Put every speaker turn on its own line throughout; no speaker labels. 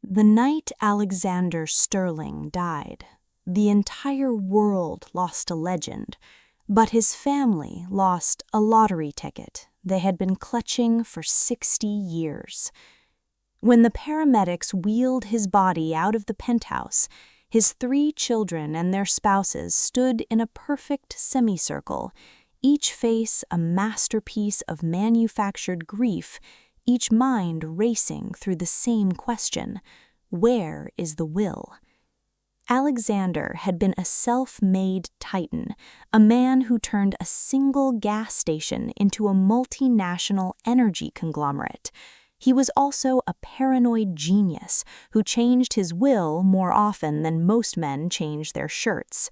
The night Alexander Sterling died, the entire world lost a legend, but his family lost a lottery ticket they had been clutching for 60 years. When the paramedics wheeled his body out of the penthouse, his 3 children and their spouses stood in a perfect semicircle, each face a masterpiece of manufactured grief, each mind racing through the same question: where is the will? Alexander had been a self-made titan, a man who turned a single gas station into a multinational energy conglomerate. He was also a paranoid genius who changed his will more often than most men change their shirts.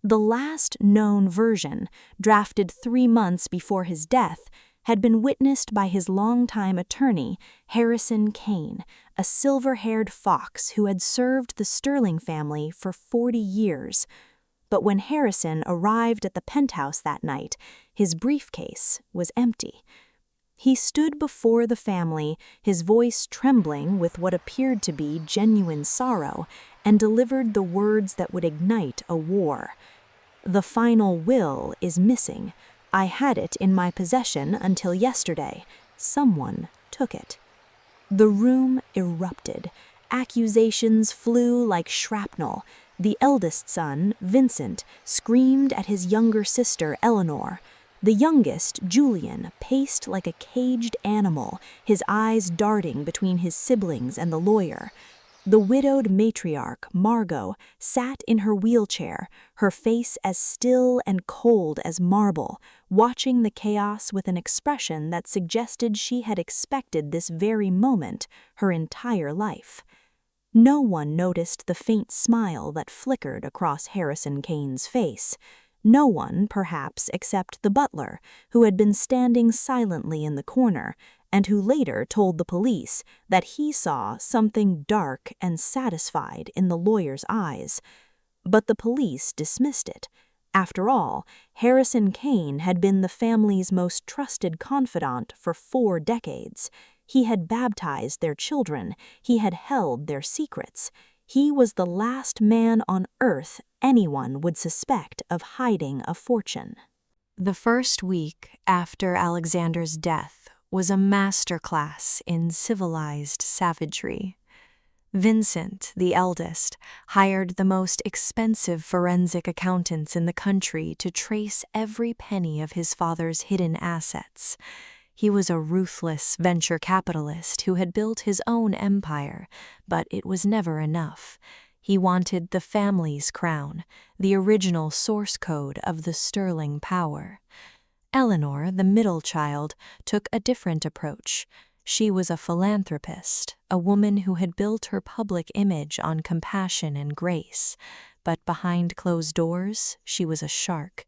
The last known version, drafted 3 months before his death, had been witnessed by his longtime attorney, Harrison Kane, a silver-haired fox who had served the Sterling family for 40 years. But when Harrison arrived at the penthouse that night, his briefcase was empty. He stood before the family, his voice trembling with what appeared to be genuine sorrow, and delivered the words that would ignite a war. "The final will is missing. I had it in my possession until yesterday. Someone took it." The room erupted. Accusations flew like shrapnel. The eldest son, Vincent, screamed at his younger sister, Eleanor. The youngest, Julian, paced like a caged animal, his eyes darting between his siblings and the lawyer. The widowed matriarch, Margot, sat in her wheelchair, her face as still and cold as marble, watching the chaos with an expression that suggested she had expected this very moment her entire life. No one noticed the faint smile that flickered across Harrison Kane's face. No one, perhaps, except the butler, who had been standing silently in the corner, and who later told the police that he saw something dark and satisfied in the lawyer's eyes. But the police dismissed it. After all, Harrison Kane had been the family's most trusted confidant for 4 decades. He had baptized their children. He had held their secrets. He was the last man on earth anyone would suspect of hiding a fortune. The first week after Alexander's death was a masterclass in civilized savagery. Vincent, the eldest, hired the most expensive forensic accountants in the country to trace every penny of his father's hidden assets. He was a ruthless venture capitalist who had built his own empire, but it was never enough. He wanted the family's crown, the original source code of the Sterling power. Eleanor, the middle child, took a different approach. She was a philanthropist, a woman who had built her public image on compassion and grace, but behind closed doors, she was a shark.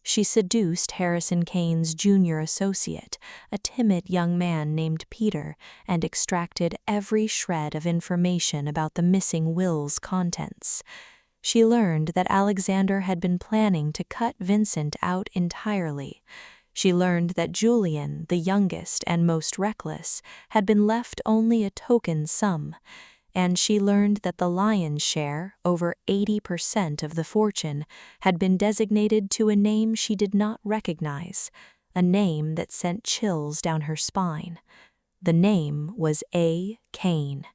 She seduced Harrison Kane's junior associate, a timid young man named Peter, and extracted every shred of information about the missing will's contents. She learned that Alexander had been planning to cut Vincent out entirely. She learned that Julian, the youngest and most reckless, had been left only a token sum. And she learned that the lion's share, over 80% of the fortune, had been designated to a name she did not recognize, a name that sent chills down her spine. The name was A. Kane.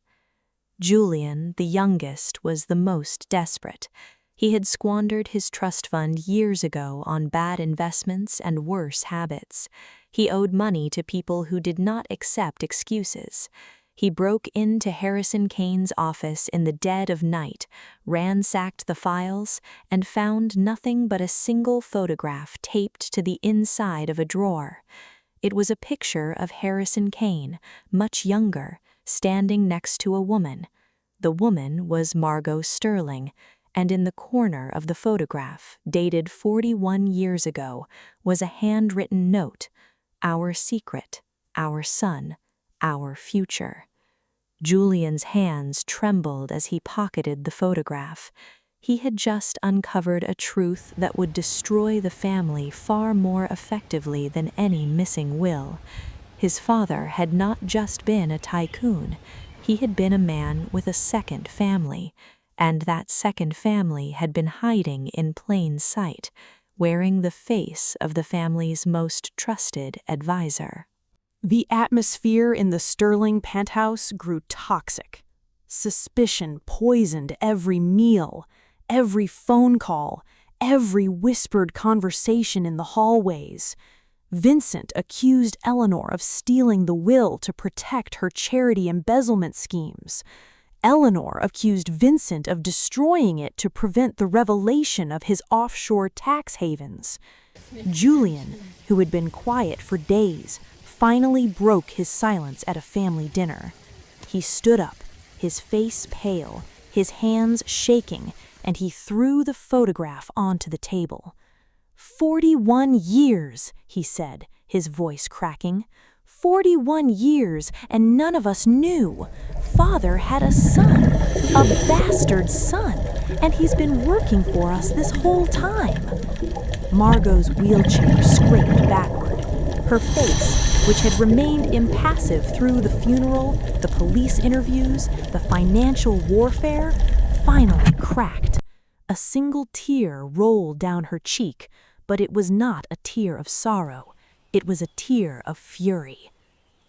Julian, the youngest, was the most desperate. He had squandered his trust fund years ago on bad investments and worse habits. He owed money to people who did not accept excuses. He broke into Harrison Kane's office in the dead of night, ransacked the files, and found nothing but a single photograph taped to the inside of a drawer. It was a picture of Harrison Kane, much younger, standing next to a woman. The woman was Margot Sterling, and in the corner of the photograph, dated 41 years ago, was a handwritten note: "Our secret, our son, our future." Julian's hands trembled as he pocketed the photograph. He had just uncovered a truth that would destroy the family far more effectively than any missing will. His father had not just been a tycoon. He had been a man with a second family, and that second family had been hiding in plain sight, wearing the face of the family's most trusted advisor.
The atmosphere in the Sterling penthouse grew toxic. Suspicion poisoned every meal, every phone call, every whispered conversation in the hallways. Vincent accused Eleanor of stealing the will to protect her charity embezzlement schemes. Eleanor accused Vincent of destroying it to prevent the revelation of his offshore tax havens. Julian, who had been quiet for days, finally broke his silence at a family dinner. He stood up, his face pale, his hands shaking, and he threw the photograph onto the table. 41 years, he said, his voice cracking. 41 years, and none of us knew. Father had a son, a bastard son, and he's been working for us this whole time. Margot's wheelchair scraped backward. Her face, which had remained impassive through the funeral, the police interviews, the financial warfare, finally cracked. A single tear rolled down her cheek, but it was not a tear of sorrow. It was a tear of fury.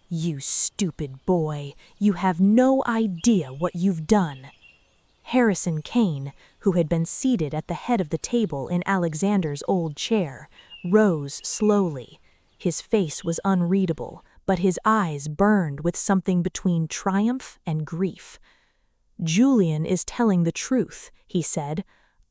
"You stupid boy, you have no idea what you've done." Harrison Kane, who had been seated at the head of the table in Alexander's old chair, rose slowly. His face was unreadable, but his eyes burned with something between triumph and grief. "Julian is telling the truth," he said.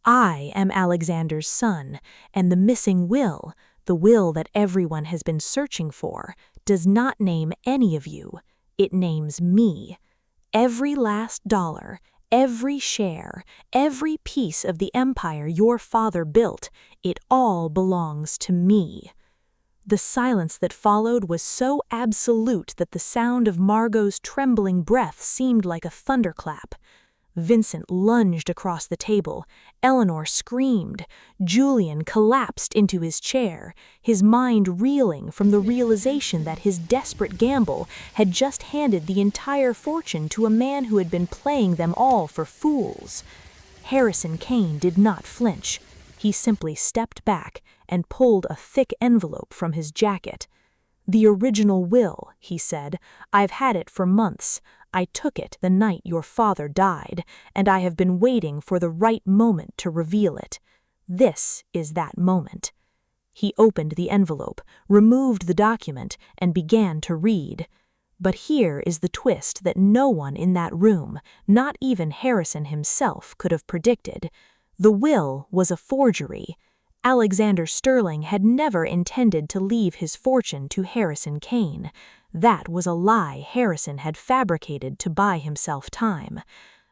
"I am Alexander's son, and the missing will, the will that everyone has been searching for, does not name any of you. It names me. Every last dollar, every share, every piece of the empire your father built, it all belongs to me." The silence that followed was so absolute that the sound of Margot's trembling breath seemed like a thunderclap. Vincent lunged across the table. Eleanor screamed. Julian collapsed into his chair, his mind reeling from the realization that his desperate gamble had just handed the entire fortune to a man who had been playing them all for fools. Harrison Kane did not flinch. He simply stepped back and pulled a thick envelope from his jacket. "The original will," he said. "I've had it for months. I took it the night your father died, and I have been waiting for the right moment to reveal it. This is that moment." He opened the envelope, removed the document, and began to read. But here is the twist that no one in that room, not even Harrison himself, could have predicted. The will was a forgery. Alexander Sterling had never intended to leave his fortune to Harrison Kane. That was a lie Harrison had fabricated to buy himself time.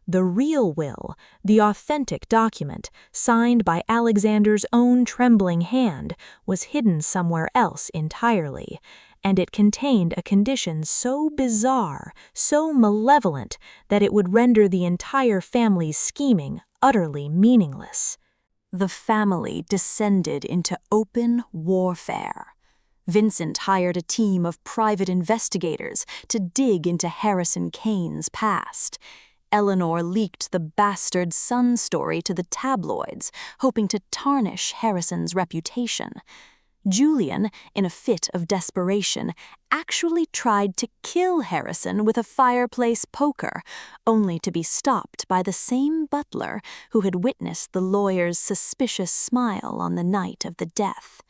The real will, the authentic document, signed by Alexander's own trembling hand, was hidden somewhere else entirely, and it contained a condition so bizarre, so malevolent, that it would render the entire family's scheming utterly meaningless. The family descended into open warfare. Vincent hired a team of private investigators to dig into Harrison Kane's past. Eleanor leaked the bastard son story to the tabloids, hoping to tarnish Harrison's reputation. Julian, in a fit of desperation, actually tried to kill Harrison with a fireplace poker, only to be stopped by the same butler who had witnessed the lawyer's suspicious smile on the night of the death.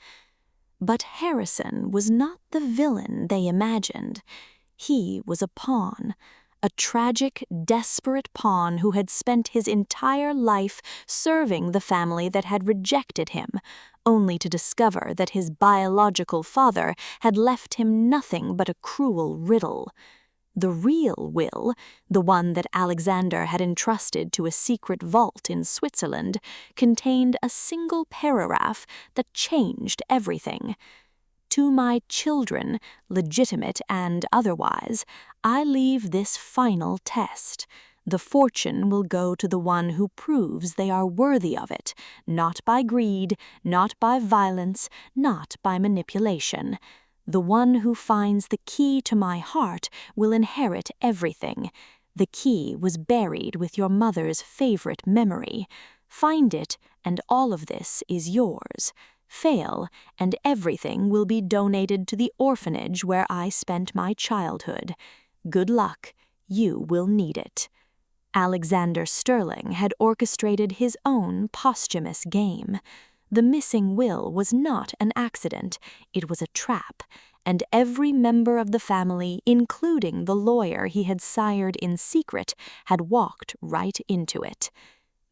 But Harrison was not the villain they imagined. He was a pawn. A tragic, desperate pawn who had spent his entire life serving the family that had rejected him, only to discover that his biological father had left him nothing but a cruel riddle. The real will, the one that Alexander had entrusted to a secret vault in Switzerland, contained a single paragraph that changed everything. "To my children, legitimate and otherwise, I leave this final test. The fortune will go to the one who proves they are worthy of it, not by greed, not by violence, not by manipulation. The one who finds the key to my heart will inherit everything.
The key was buried with your mother's favorite memory. Find it, and all of this is yours. Fail, and everything will be donated to the orphanage where I spent my childhood. Good luck. You will need it. Alexander Sterling had orchestrated his own posthumous game. The missing will was not an accident, it was a trap, and every member of the family, including the lawyer he had sired in secret, had walked right into it.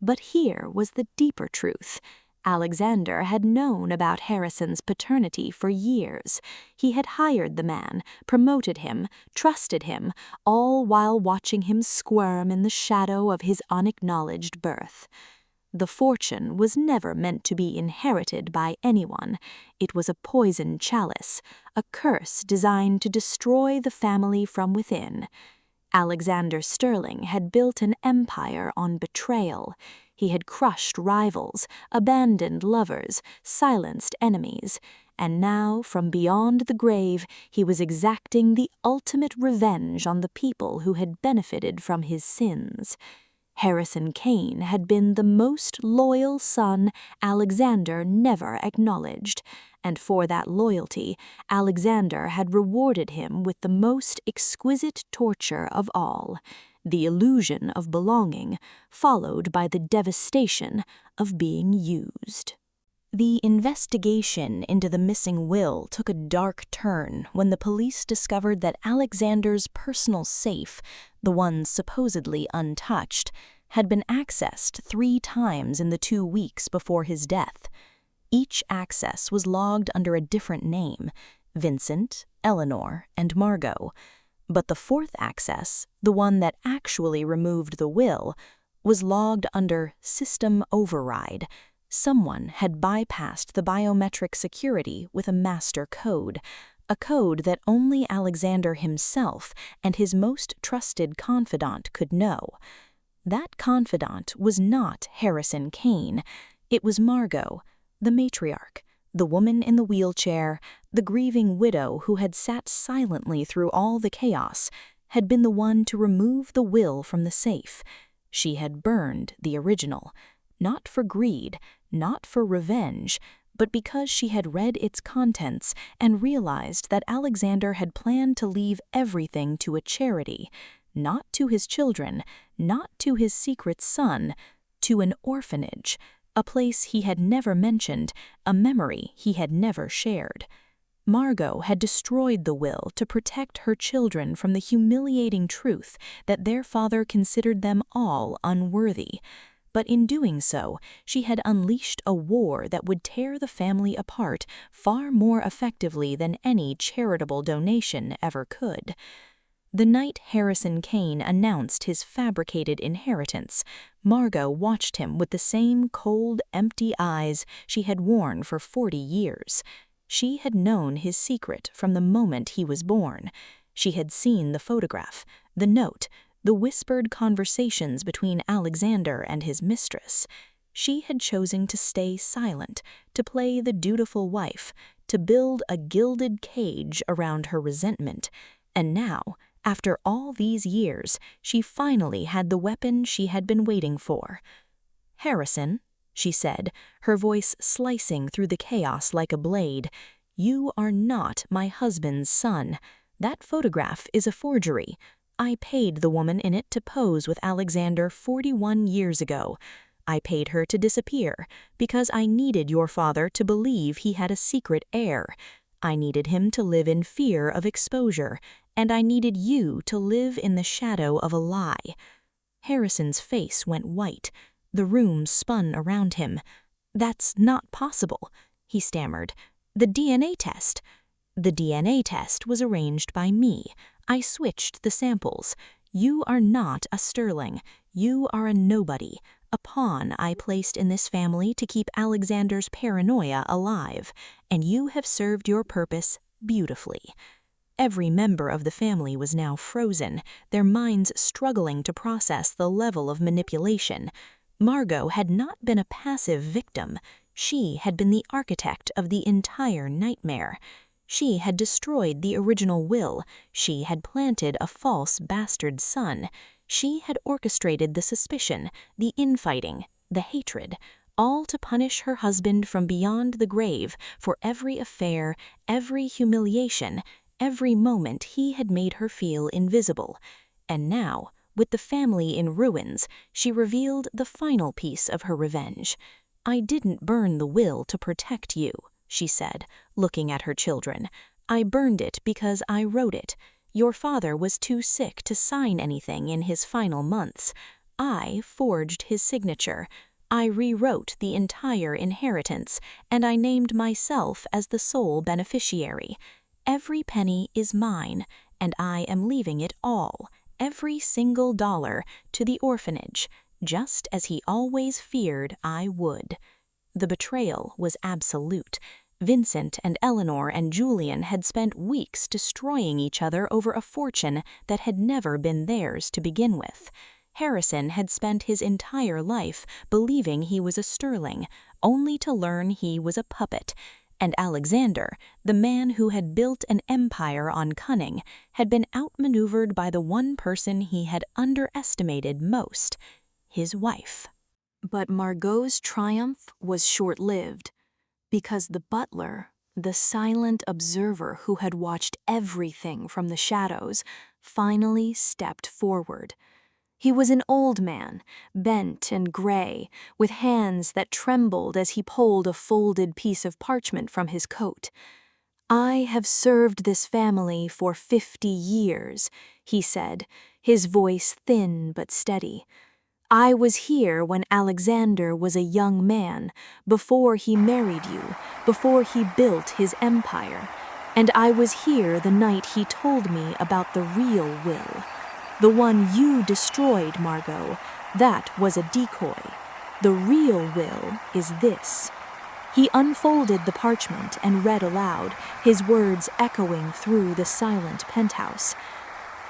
But here was the deeper truth. Alexander had known about Harrison's paternity for years. He had hired the man, promoted him, trusted him, all while watching him squirm in the shadow of his unacknowledged birth. The fortune was never meant to be inherited by anyone. It was a poisoned chalice, a curse designed to destroy the family from within. Alexander Sterling had built an empire on betrayal. He had crushed rivals, abandoned lovers, silenced enemies, and now, from beyond the grave, he was exacting the ultimate revenge on the people who had benefited from his sins. Harrison Kane had been the most loyal son Alexander never acknowledged, and for that loyalty, Alexander had rewarded him with the most exquisite torture of all, the illusion of belonging, followed by the devastation of being used. The investigation into the missing will took a dark turn when the police discovered that Alexander's personal safe, the one supposedly untouched, had been accessed 3 times in the 2 weeks before his death. Each access was logged under a different name, Vincent, Eleanor, and Margot. But the 4th access, the one that actually removed the will, was logged under System Override. Someone had bypassed the biometric security with a master code, a code that only Alexander himself and his most trusted confidant could know. That confidant was not Harrison Kane. It was Margot, the matriarch, the woman in the wheelchair, the grieving widow who had sat silently through all the chaos, had been the one to remove the will from the safe. She had burned the original, not for greed, not for revenge, but because she had read its contents and realized that Alexander had planned to leave everything to a charity, not to his children, not to his secret son, to an orphanage, a place he had never mentioned, a memory he had never shared. Margot had destroyed the will to protect her children from the humiliating truth that their father considered them all unworthy. But in doing so, she had unleashed a war that would tear the family apart far more effectively than any charitable donation ever could. The night Harrison Kane announced his fabricated inheritance, Margot watched him with the same cold, empty eyes she had worn for 40 years. She had known his secret from the moment he was born. She had seen the photograph, the note, the whispered conversations between Alexander and his mistress. She had chosen to stay silent, to play the dutiful wife, to build a gilded cage around her resentment. And now, after all these years, she finally had the weapon she had been waiting for. "Harrison," she said, her voice slicing through the chaos like a blade, "you are not my husband's son. That photograph is a forgery. I paid the woman in it to pose with Alexander 41 years ago. I paid her to disappear because I needed your father to believe he had a secret heir. I needed him to live in fear of exposure, and I needed you to live in the shadow of a lie." Harrison's face went white. The room spun around him. "That's not possible," he stammered. "The DNA test." "The DNA test was arranged by me. I switched the samples. You are not a Sterling. You are a nobody, a pawn I placed in this family to keep Alexander's paranoia alive, and you have served your purpose beautifully." Every member of the family was now frozen, their minds struggling to process the level of manipulation. Margot had not been a passive victim. She had been the architect of the entire nightmare. She had destroyed the original will. She had planted a false bastard son. She had orchestrated the suspicion, the infighting, the hatred, all to punish her husband from beyond the grave for every affair, every humiliation, every moment he had made her feel invisible. And now, with the family in ruins, she revealed the final piece of her revenge. "I didn't burn the will to protect you," she said, looking at her children. "I burned it because I wrote it. Your father was too sick to sign anything in his final months. I forged his signature. I rewrote the entire inheritance, and I named myself as the sole beneficiary. Every penny is mine, and I am leaving it all, every single dollar, to the orphanage, just as he always feared I would." The betrayal was absolute. Vincent and Eleanor and Julian had spent weeks destroying each other over a fortune that had never been theirs to begin with. Harrison had spent his entire life believing he was a sterling, only to learn he was a puppet. And Alexander, the man who had built an empire on cunning, had been outmaneuvered by the one person he had underestimated most, his wife. But Margot's triumph was short-lived, because the butler, the silent observer who had watched everything from the shadows, finally stepped forward. He was an old man, bent and gray, with hands that trembled as he pulled a folded piece of parchment from his coat. "I have served this family for 50 years, he said, his voice thin but steady. "I was here when Alexander was a young man, before he married you, before he built his empire. And I was here the night he told me about the real will. The one you destroyed, Margot, that was a decoy. The real will is this." He unfolded the parchment and read aloud, his words echoing through the silent penthouse.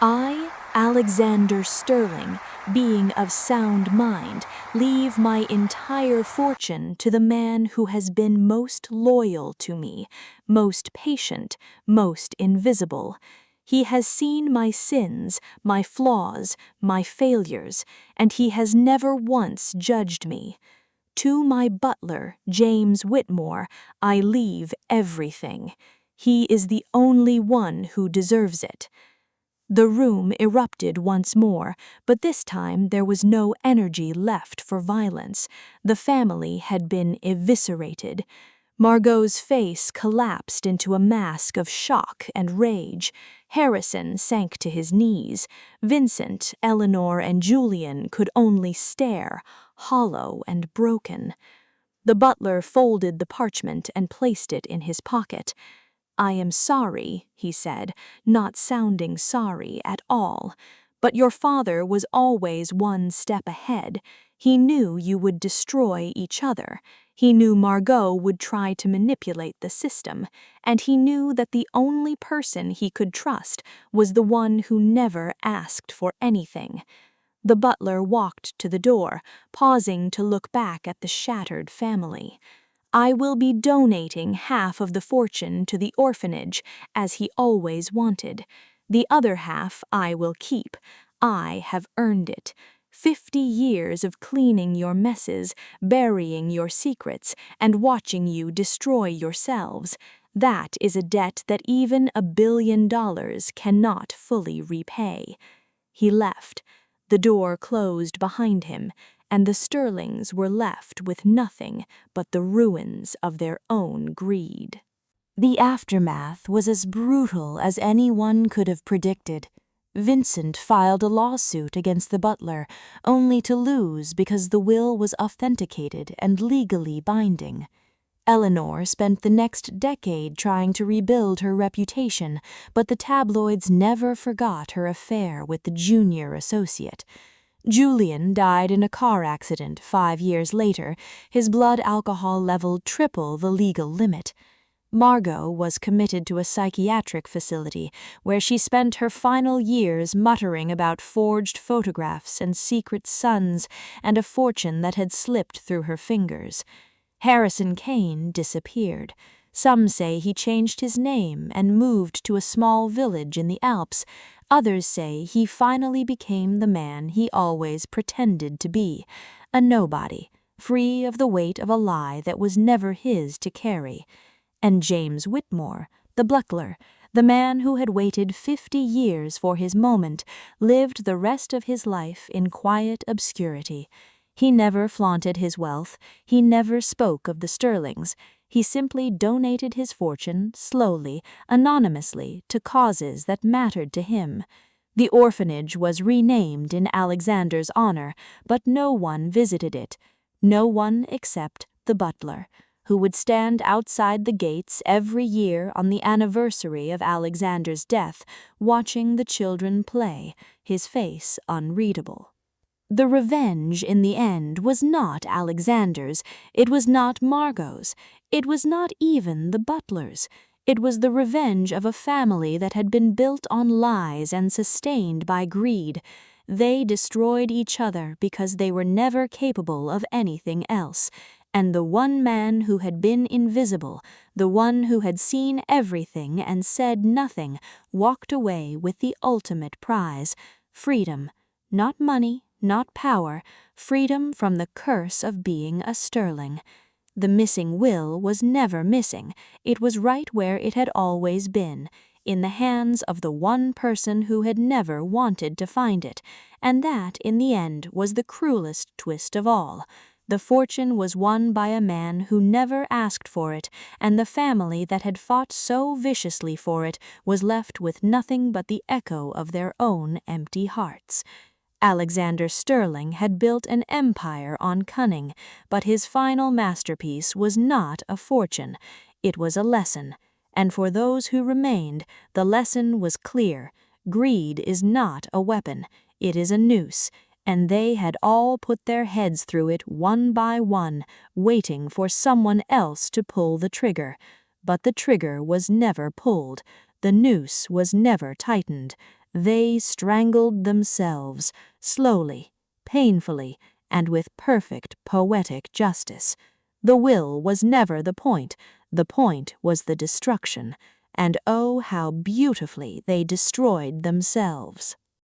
"I, Alexander Sterling, being of sound mind, leave my entire fortune to the man who has been most loyal to me, most patient, most invisible. He has seen my sins, my flaws, my failures, and he has never once judged me. To my butler, James Whitmore, I leave everything. He is the only one who deserves it." The room erupted once more, but this time there was no energy left for violence. The family had been eviscerated. Margot's face collapsed into a mask of shock and rage. Harrison sank to his knees. Vincent, Eleanor, and Julian could only stare, hollow and broken. The butler folded the parchment and placed it in his pocket. "I am sorry," he said, not sounding sorry at all. "But your father was always one step ahead. He knew you would destroy each other. He knew Margot would try to manipulate the system, and he knew that the only person he could trust was the one who never asked for anything." The butler walked to the door, pausing to look back at the shattered family. "I will be donating half of the fortune to the orphanage, as he always wanted. The other half I will keep. I have earned it. 50 years of cleaning your messes, burying your secrets, and watching you destroy yourselves. That is a debt that even $1 billion cannot fully repay." He left. The door closed behind him, and the Sterlings were left with nothing but the ruins of their own greed. The aftermath was as brutal as anyone could have predicted. Vincent filed a lawsuit against the butler, only to lose because the will was authenticated and legally binding. Eleanor spent the next decade trying to rebuild her reputation, but the tabloids never forgot her affair with the junior associate. Julian died in a car accident 5 years later, his blood alcohol level triple the legal limit. Margot was committed to a psychiatric facility where she spent her final years muttering about forged photographs and secret sons and a fortune that had slipped through her fingers. Harrison Kane disappeared. Some say he changed his name and moved to a small village in the Alps. Others say he finally became the man he always pretended to be, a nobody, free of the weight of a lie that was never his to carry. And James Whitmore, the buckler, the man who had waited 50 years for his moment, lived the rest of his life in quiet obscurity. He never flaunted his wealth, he never spoke of the Sterlings. He simply donated his fortune, slowly, anonymously, to causes that mattered to him. The orphanage was renamed in Alexander's honor, but no one visited it. No one except the butler, who would stand outside the gates every year on the anniversary of Alexander's death, watching the children play, his face unreadable. The revenge, in the end, was not Alexander's, it was not Margot's, it was not even the butler's. It was the revenge of a family that had been built on lies and sustained by greed. They destroyed each other because they were never capable of anything else. And the one man who had been invisible, the one who had seen everything and said nothing, walked away with the ultimate prize: freedom. Not money, not power, freedom from the curse of being a Sterling. The missing will was never missing. It was right where it had always been, in the hands of the one person who had never wanted to find it. And that, in the end, was the cruelest twist of all. The fortune was won by a man who never asked for it, and the family that had fought so viciously for it was left with nothing but the echo of their own empty hearts. Alexander Sterling had built an empire on cunning, but his final masterpiece was not a fortune. It was a lesson, and for those who remained, the lesson was clear. Greed is not a weapon, it is a noose, and they had all put their heads through it one by one, waiting for someone else to pull the trigger. But the trigger was never pulled, the noose was never tightened. They strangled themselves, slowly, painfully, and with perfect poetic justice. The will was never the point was the destruction, and oh, how beautifully they destroyed themselves.